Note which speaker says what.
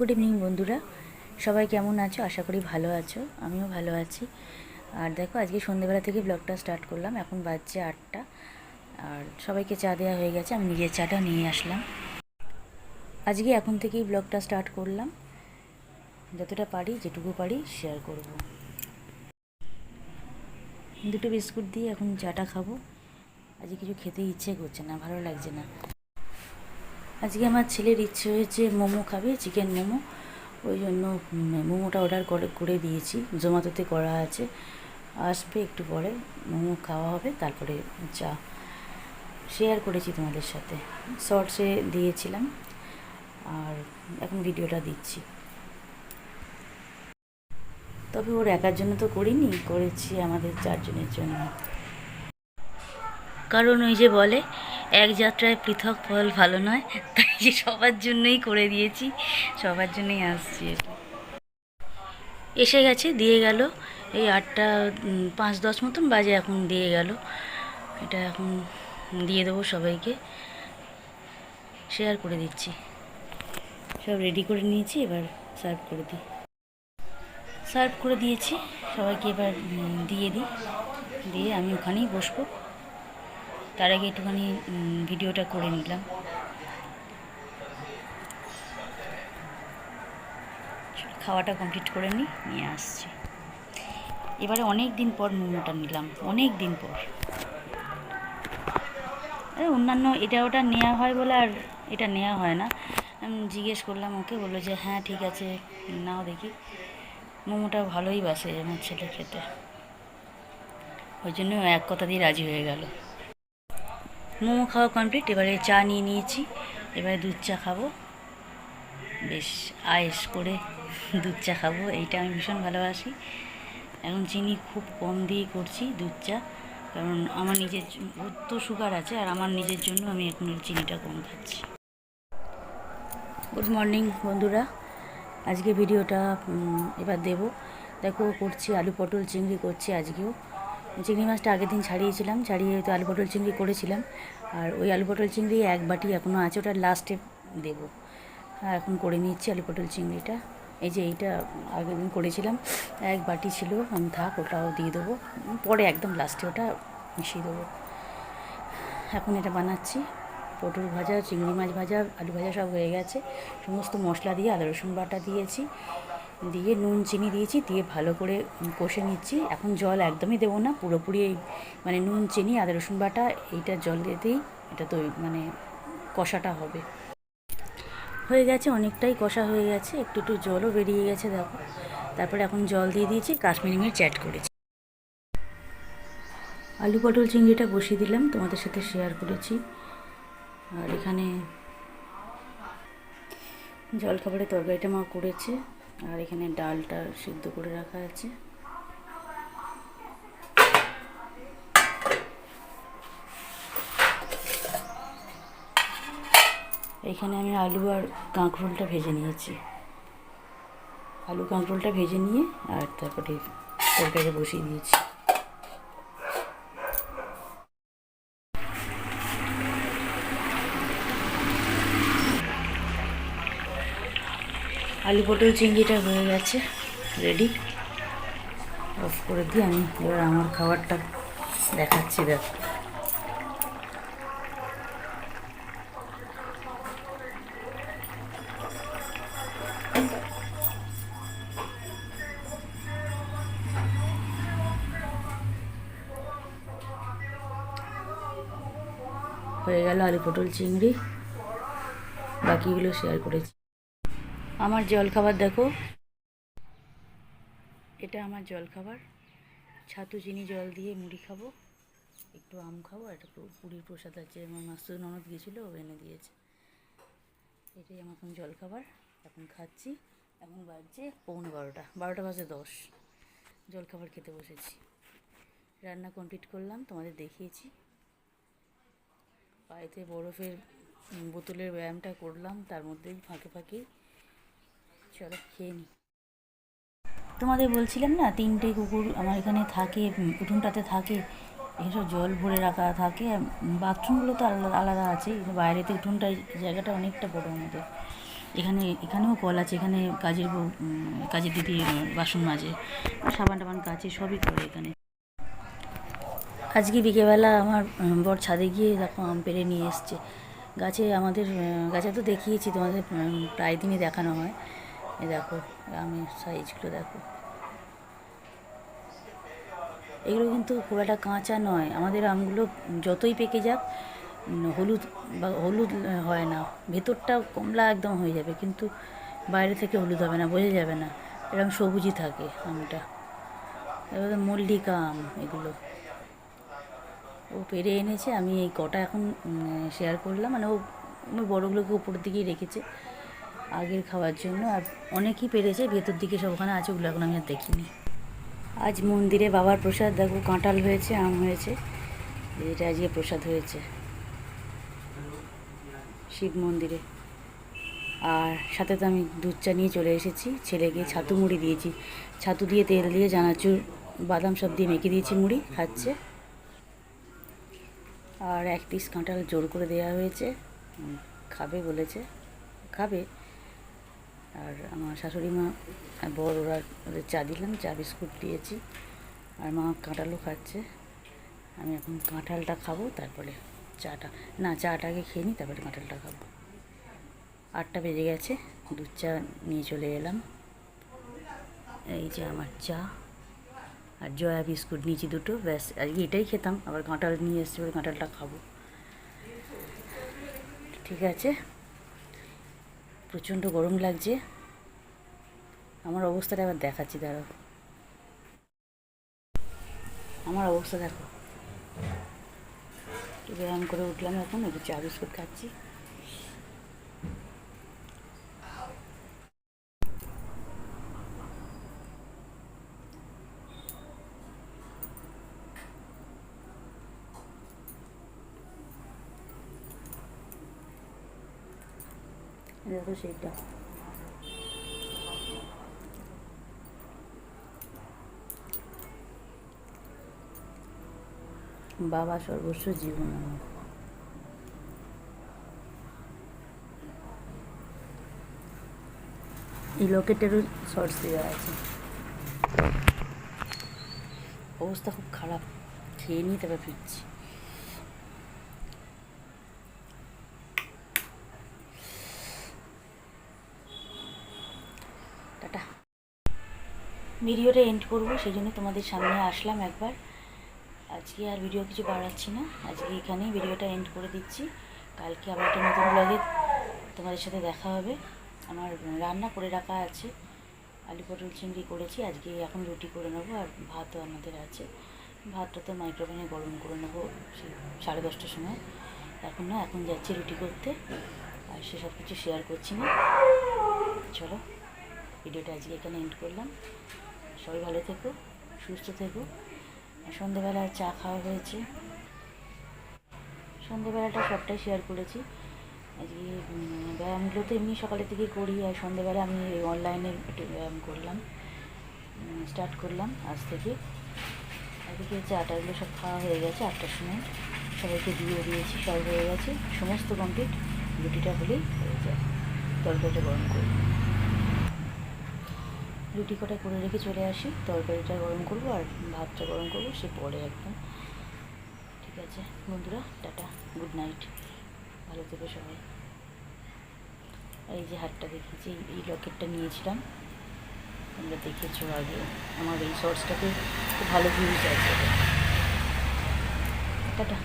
Speaker 1: Good evening বন্ধুরা, সবাই কেমন আছো? আশা করি ভালো আছো, আমিও ভালো আছি। আর দেখো, আজকে সন্ধ্যেবেলা থেকে ব্লগটা স্টার্ট করলাম। এখন বাজছে 8টা, আর সবাইকে চা দেওয়া হয়ে গেছে। আমি নিজের চাটা নিয়ে আসলাম। আজকে এখন থেকেই ব্লগটা স্টার্ট করলাম, যতটা পারি যেটুকু পারি শেয়ার করব। দুটো বিস্কুট দিয়ে এখন চাটা খাবো। আজকে কিছু খেতে ইচ্ছে করছে না, ভালো লাগছে না। আজকে আমার ছেলের ইচ্ছে হয়েছে মোমো খাবে, চিকেন মোমো। ওই জন্য মোমোটা অর্ডার করে দিয়েছি, জোম্যাটোতে করা আছে। আসবে একটু পরে, মোমো খাওয়া হবে, তারপরে চা। শেয়ার করেছি তোমাদের সাথে, শর্টসে দিয়েছিলাম, আর এখন ভিডিওটা দিচ্ছি। তবে ওর একার জন্য তো করিনি, করেছি আমাদের 4জনের জন্য। কারণ ওই যে বলে, এক যাত্রায় পৃথক ফল ভালো নয়, তাই যে সবার জন্যই করে দিয়েছি, সবার জন্যই আসছি। এসে গেছে, দিয়ে গেল। এই 8টা 5-10 মতন বাজে, এখন দিয়ে গেল। এটা এখন দিয়ে দেবো সবাইকে, শেয়ার করে দিচ্ছি। সব রেডি করে নিয়েছি, এবার সার্ভ করে দিই। সার্ভ করে দিয়েছি সবাইকে, এবার দিয়ে দিই। দিয়ে আমি ওখানেই বসবো। তার আগে একটুখানি ভিডিওটা করে নিলাম। খাওয়াটা কমপ্লিট করে নিয়ে আসছি। এবারে অনেক দিন পর মোমোটা নিলাম, অনেক দিন পর। অন্যান্য এটা ওটা নেওয়া হয় বলে আর এটা নেওয়া হয় না। আমি জিজ্ঞেস করলাম ওকে, বললো যে হ্যাঁ ঠিক আছে, নাও দেখি। মোমোটা ভালোই বাসে আমার ছেলে খেতে, ওই জন্য এক কথা দিয়ে রাজি হয়ে গেল। মোমো খাওয়া কমপ্লিট, এবারে চা নিয়ে নিয়েছি। এবারে দুধ চা খাবো, বেশ আয়েশ করে দুধ চা খাবো। এইটা আমি ভীষণ ভালোবাসি। এখন চিনি খুব কম দিয়ে করছি দুধ চা, কারণ আমার নিজের তো সুগার আছে, আর আমার নিজের জন্য আমি এখন চিনিটা কম খাচ্ছি। গুড মর্নিং বন্ধুরা, আজকে ভিডিওটা এবার দেব। দেখো, করছি আলু পটল চিংড়ি করছি আজকেও। চিংড়ি মাছটা আগের দিন ছাড়িয়ে তো আলু পটল চিংড়ি করেছিলাম। আর ওই আলু পটল চিংড়ি এক বাটি এখনও আছে, ওটা লাস্টে দেবো। এখন করে নিচ্ছি আলু পটল চিংড়িটা। এই যে এইটা আগের দিন করেছিলাম, এক বাটি ছিল, আমি থাক, ওটাও দিয়ে দেবো পরে, একদম লাস্টে ওটা মিশিয়ে দেবো। এখন এটা বানাচ্ছি। পটল ভাজা, চিংড়ি মাছ ভাজা, আলু ভাজা সব হয়ে গেছে। সমস্ত মশলা দিয়ে আদা রসুন বাটা দিয়েছি, দিয়ে নুন চিনি দিয়েছি, দিয়ে ভালো করে কষে নিচ্ছি। এখন জল একদমই দেবো না, পুরোপুরি এই মানে নুন চিনি আদা রসুন বাটা এইটা জল দিতেই এটা তো মানে কষাটা হবে। হয়ে গেছে, অনেকটাই কষা হয়ে গেছে, একটু একটু জলও বেরিয়ে গেছে দেখো। তারপরে এখন জল দিয়ে দিয়েছি, কাশ্মীরি মির্চ অ্যাড করেছি। আলু পটল চিংড়িটা বসিয়ে দিলাম, তোমাদের সাথে শেয়ার করেছি। আর এখানে জলখাবারের তরকারিটা মা করেছে, আর এখানে ডালটা সিদ্ধ করে রাখা আছে। এখানে আমি আলু আর কাঁকরোলটা ভেজে নিয়েছি। আলু কাঁকরোলটা ভেজে নিয়ে আর তারপরে তরকারিটা বসিয়ে দিয়েছি। আলু পটল চিংড়িটা হয়ে গেছে, রেডি। অফ করে দিয়ে আমি এবার আমার খাবারটা দেখাচ্ছি। দেখো, হয়ে গেল আলু পটল চিংড়ি, বাকিগুলো শেয়ার করেছি। আমার জলখাবার দেখো, এটা আমার জলখাবার। ছাতু চিনি জল দিয়ে মুড়ি খাবো, একটু আম খাবো, আর একটু পুরীর প্রসাদ আছে, আমার মাসুর ননদ গিয়েছিলো, ও এনে দিয়েছে। এটাই আমার এখন জলখাবার, এখন খাচ্ছি। এখন বাজছে 11:45, 12:10 জলখাবার খেতে বসেছি। রান্না কমপ্লিট করলাম, তোমাদের দেখিয়েছি। পায়েতে বরফের বোতলের ব্যায়ামটা করলাম, তার মধ্যেই ফাঁকে ফাঁকেই চলো খেয়ে নিই। তোমাদের বলছিলাম না, 3টে কুকুর আমার এখানে থাকে, উঠোনটাতে থাকে। এসব জল ভরে রাখা থাকে, বাথরুমগুলো তো আলাদা আলাদা আছে, বাইরেতে উঠোনটা জায়গাটা অনেকটা বড় আমাদের। এখানেও কল আছে, এখানে কাজের দিদি বাসন মাজে, সাবান টাবান কাচে, সবই করে এখানে। আজকে বিকেলবেলা আমার বর ছাদে গিয়ে দেখো আম পেড়ে নিয়ে এসছে। আমাদের গাছে তো দেখিয়েছি তোমাদের, প্রায় দিনই দেখানো হয়। এ দেখো আমের সাইজগুলো দেখো, এগুলো কিন্তু খুব একটা কাঁচা নয়। আমাদের আমগুলো যতই পেকে যাক হলুদ হয় না, ভেতরটা কমলা একদম হয়ে যাবে, কিন্তু বাইরে থেকে হলুদ হবে না, বোঝা যাবে না, এরকম সবুজই থাকে আমটা। এবার মল্লিকা আম এগুলো ও পেরে এনেছে, আমি এই কটা এখন শেয়ার করলাম। মানে ও বড়োগুলোকে উপরের দিকেই রেখেছে আগের খাওয়ার জন্য, আর অনেকই পেরেছে, ভেতর দিকে সব ওখানে আছে, ওগুলো এখন আমি আর দেখিনি। আজ মন্দিরে বাবার প্রসাদ দেখো, কাঁঠাল হয়েছে, আম হয়েছে, এটা আজকে প্রসাদ হয়েছে শিব মন্দিরে। আর সাথে তো আমি দুধ চা নিয়ে চলে এসেছি, ছেলেকে ছাতু মুড়ি দিয়েছি, ছাতু দিয়ে তেল দিয়ে চানাচুর বাদাম সব দিয়ে মেখে দিয়েছি, মুড়ি খাচ্ছে। আর এক পিস কাঁঠাল জোর করে দেওয়া হয়েছে, খাবে বলেছে, খাবে। আর আমার শাশুড়ি মা বর ওদের চা দিলাম, চা বিস্কুট দিয়েছি, আর মা কাঁঠালও খাচ্ছে। আমি এখন কাঁঠালটা খাবো, তারপরে চাটা আগে খেয়ে নিই, তারপরে কাঁঠালটা খাবো। 8টা বেজে গেছে, দুধ চা নিয়ে চলে এলাম। এই যে আমার চা, আর জয়া বিস্কুট নিয়েছি দুটো, ব্যাস আজকে এটাই খেতাম, আবার কাঁঠাল নিয়ে এসছে বলে কাঁঠালটা খাবো। ঠিক আছে, প্রচণ্ড গরম লাগছে, আমার অবস্থাটা আবার দেখাচ্ছি, দাঁড়াও। আমার অবস্থা দেখো, একটু ব্যায়াম করে উঠলাম, এখন একটু চা বিস্কুট খাচ্ছি। দেখো সেইটা, বাবা সর্বস্ব জীবন আমার। এই লকেটেরও শর্টস দেওয়া আছে। অবস্থা খুব খারাপ, খেয়ে নিয়ে তারপর ফিরছি। টাটা। ভিডিওটা এন্ড করবো, সেই জন্য তোমাদের সামনে আসলাম একবার। আজকে আর ভিডিও কিছু বাড়াচ্ছি না, আজকে এখানেই ভিডিওটা এন্ড করে দিচ্ছি। কালকে আবার একটা নতুন ব্লগে তোমাদের সাথে দেখা হবে। আমার রান্না করে রাখা আছে, আলু পটল চিংড়ি করেছি, আজকে এখন রুটি করে নেবো, আর ভাতও আমাদের আছে। ভাতটা তো মাইক্রোওভেনে গরম করে নেবো সেই 10:30টার সময়, এখন যাচ্ছি রুটি করতে, আর সেসব কিছু শেয়ার করছি না। চলো, ভিডিওটা আজকে এখানে এন্ড করলাম। সবাই ভালো থেকো, সুস্থ থেকো। সন্ধেবেলা চা খাওয়া হয়েছে, সন্ধেবেলাটা সবটাই শেয়ার করেছি। আজকে ব্যায়ামগুলো তো এমনি সকালের দিকে করি, আর সন্ধেবেলা আমি অনলাইনে একটু ব্যায়াম করলাম, স্টার্ট করলাম আজ থেকে। এদিকে চাটাগুলো সব খাওয়া হয়ে গেছে, 8টার সময় সবাইকে দিয়ে দিয়েছি, সব হয়ে গেছে, সমস্ত কমপ্লিট। রুটিটা হলেই হয়ে যায়, তরকারিটা গরম করি, রুটি কটা করে রেখে চলে আসি, তরকারিটা গরম করবো আর ভাতটা গরম করবো, সে পরে একদম। ঠিক আছে বন্ধুরা, টাটা, গুড নাইট, ভালো থেকো সবাই। এই যে হারটা দেখিয়েছি, এই লকেটটা নিয়েছিলাম, তোমরা দেখেছো আগে, আমার এই শর্টসটাতে খুব ভালো ভিউজ আছে। টাটা।